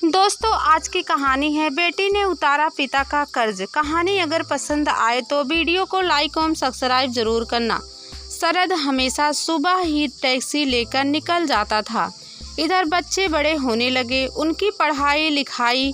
दोस्तों, आज की कहानी है बेटी ने उतारा पिता का कर्ज। कहानी अगर पसंद आए तो वीडियो को लाइक और सब्सक्राइब जरूर करना। शरद हमेशा सुबह ही टैक्सी लेकर निकल जाता था। इधर बच्चे बड़े होने लगे, उनकी पढ़ाई लिखाई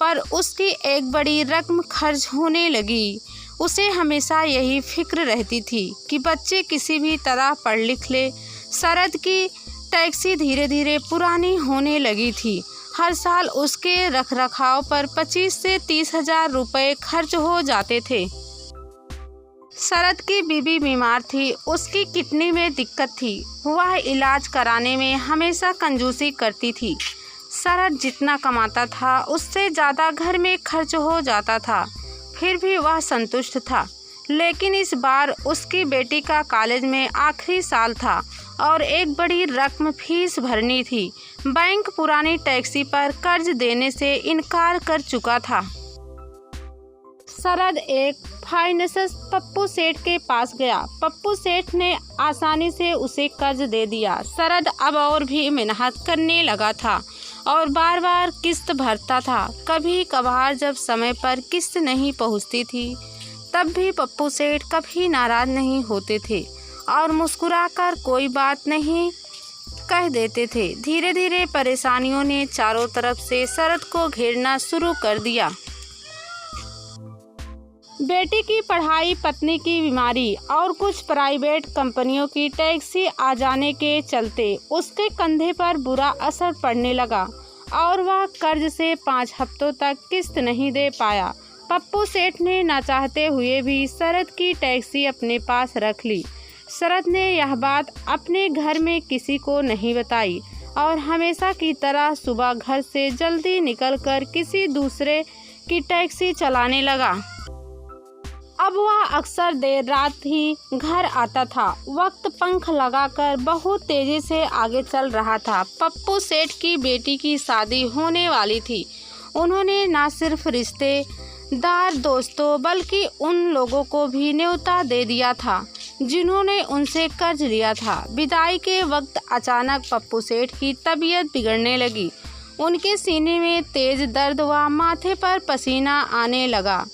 पर उसकी एक बड़ी रकम खर्च होने लगी। उसे हमेशा यही फिक्र रहती थी कि बच्चे किसी भी तरह पढ़ लिख ले। शरद की टैक्सी धीरे धीरे पुरानी होने लगी थी। हर साल उसके रखरखाव पर 25 से 30 हजार रुपये खर्च हो जाते थे। शरद की बीवी बीमार थी, उसकी किडनी में दिक्कत थी। वह इलाज कराने में हमेशा कंजूसी करती थी। शरद जितना कमाता था उससे ज़्यादा घर में खर्च हो जाता था, फिर भी वह संतुष्ट था। लेकिन इस बार उसकी बेटी का कॉलेज में आखिरी साल था और एक बड़ी रकम फीस भरनी थी। बैंक पुरानी टैक्सी पर कर्ज देने से इनकार कर चुका था। शरद एक फाइनेंसर पप्पू सेठ के पास गया। पप्पू सेठ ने आसानी से उसे कर्ज दे दिया। शरद अब और भी मेहनत करने लगा था और बार बार किस्त भरता था। कभी कभार जब समय पर किस्त नहीं पहुंचती थी तब भी पप्पू सेठ कभी नाराज नहीं होते थे और मुस्कुराकर कोई बात नहीं कह देते थे। धीरे धीरे परेशानियों ने चारों तरफ से शरद को घेरना शुरू कर दिया। बेटी की पढ़ाई, पत्नी की बीमारी और कुछ प्राइवेट कंपनियों की टैक्सी आ जाने के चलते उसके कंधे पर बुरा असर पड़ने लगा और वह कर्ज से 5 हफ्तों तक किस्त नहीं दे पाया। पप्पू सेठ ने ना चाहते हुए भी शरद की टैक्सी अपने पास रख ली। शरद ने यह बात अपने घर में किसी को नहीं बताई और हमेशा की तरह सुबह घर से जल्दी निकलकर किसी दूसरे की टैक्सी चलाने लगा। अब वह अक्सर देर रात ही घर आता था। वक्त पंख लगाकर बहुत तेजी से आगे चल रहा था। पप्पू सेठ की बेटी की शादी होने वाली थी। उन्होंने न सिर्फ रिश्तेदार दोस्तों बल्कि उन लोगों को भी न्योता दे दिया था जिन्होंने उनसे कर्ज लिया था। विदाई के वक्त अचानक पप्पू सेठ की तबीयत बिगड़ने लगी। उनके सीने में तेज दर्द व माथे पर पसीना आने लगा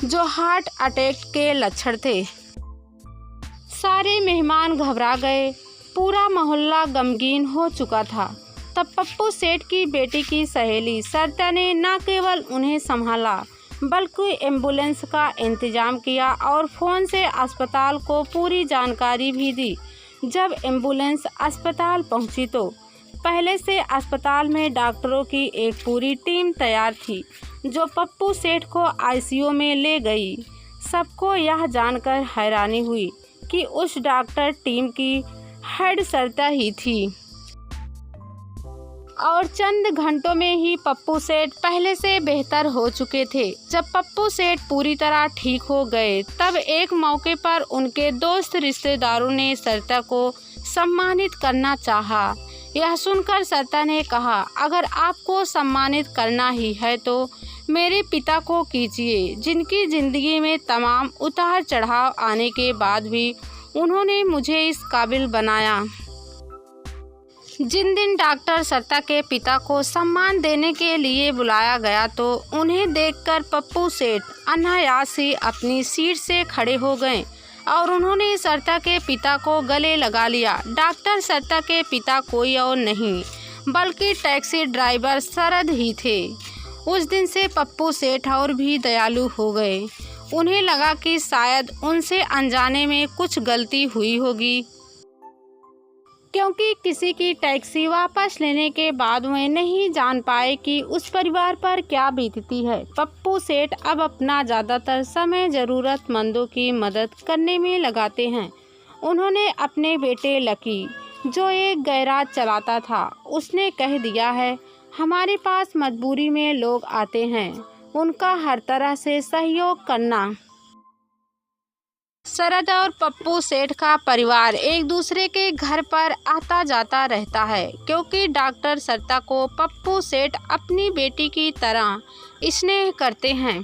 जो हार्ट अटैक के लक्षण थे। सारे मेहमान घबरा गए, पूरा मोहल्ला गमगीन हो चुका था। तब पप्पू सेठ की बेटी की सहेली सरिता ने न केवल उन्हें संभाला बल्कि एम्बुलेंस का इंतजाम किया और फ़ोन से अस्पताल को पूरी जानकारी भी दी। जब एम्बुलेंस अस्पताल पहुंची तो पहले से अस्पताल में डॉक्टरों की एक पूरी टीम तैयार थी जो पप्पू सेठ को आईसीयू में ले गई। सबको यह जानकर हैरानी हुई कि उस डॉक्टर टीम की हेड सरिता ही थी और चंद घंटों में ही पप्पू सेठ पहले से बेहतर हो चुके थे। जब पप्पू सेठ पूरी तरह ठीक हो गए तब एक मौके पर उनके दोस्त रिश्तेदारों ने सरिता को सम्मानित करना चाहा। यह सुनकर सरिता ने कहा, अगर आपको सम्मानित करना ही है तो मेरे पिता को कीजिए, जिनकी ज़िंदगी में तमाम उतार चढ़ाव आने के बाद भी उन्होंने मुझे इस काबिल बनाया। जिन दिन डॉक्टर सरिता के पिता को सम्मान देने के लिए बुलाया गया तो उन्हें देखकर पप्पू सेठ अनायास ही अपनी सीट से खड़े हो गए और उन्होंने सरिता के पिता को गले लगा लिया। डॉक्टर सरिता के पिता कोई और नहीं बल्कि टैक्सी ड्राइवर शरद ही थे। उस दिन से पप्पू सेठ और भी दयालु हो गए। उन्हें लगा कि शायद उनसे अनजाने में कुछ गलती हुई होगी, क्योंकि किसी की टैक्सी वापस लेने के बाद वे नहीं जान पाए कि उस परिवार पर क्या बीतती है। पप्पू सेठ अब अपना ज़्यादातर समय ज़रूरतमंदों की मदद करने में लगाते हैं। उन्होंने अपने बेटे लकी, जो एक गैराज चलाता था, उसने कह दिया है, हमारे पास मजबूरी में लोग आते हैं, उनका हर तरह से सहयोग करना। शरद और पप्पू सेठ का परिवार एक दूसरे के घर पर आता जाता रहता है क्योंकि डॉक्टर सरिता को पप्पू सेठ अपनी बेटी की तरह स्नेह करते हैं।